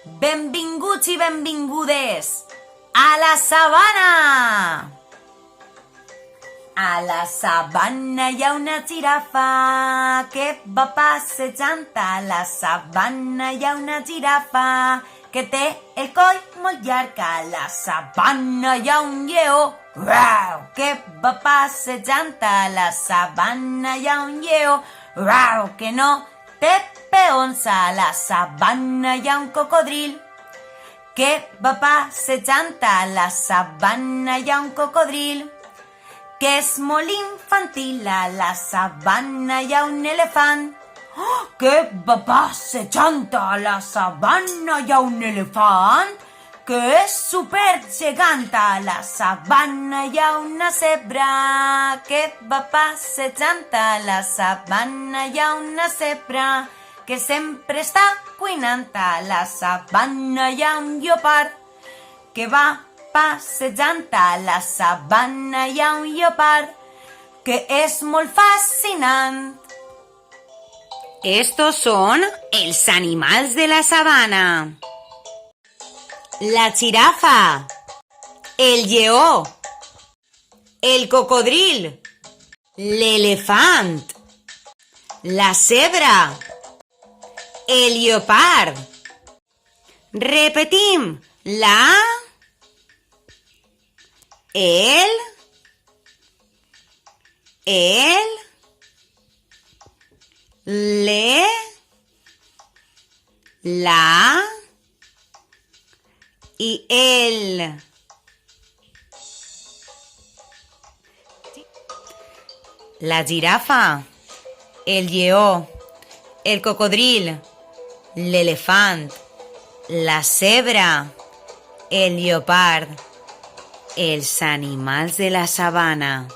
Benvinguts i benvingudes a la sabana! A la sabana hi ha una girafa que va passejant. A la sabana hi ha una girafa que té el coll molt llarg. A la sabana hi ha un lleó que va passejant. A la sabana hi ha un lleó que no té peons. A la sabana hi ha un cocodril que va passejant. A la sabana hi ha un cocodril que és molt infantil. A la sabana hi ha un elefant que va passejant. A la sabana hi ha un elefant que és supergegant. A la sabana hi ha una zebra que va passejant. A la sabana hi ha una zebra que sempre està cuinant. A la sabana hi ha un lleopard que va passejant. A la sabana hi ha un lleopard que és molt fascinant. Estos son els animals de la sabana. La jirafa, el lleó, el cocodril, l'elefant, la zebra, el lleopard. Repetim, el, le, la y el. La jirafa, el lleó, el cocodril, l'elefant, la zebra, el lleopard, els animals de la sabana.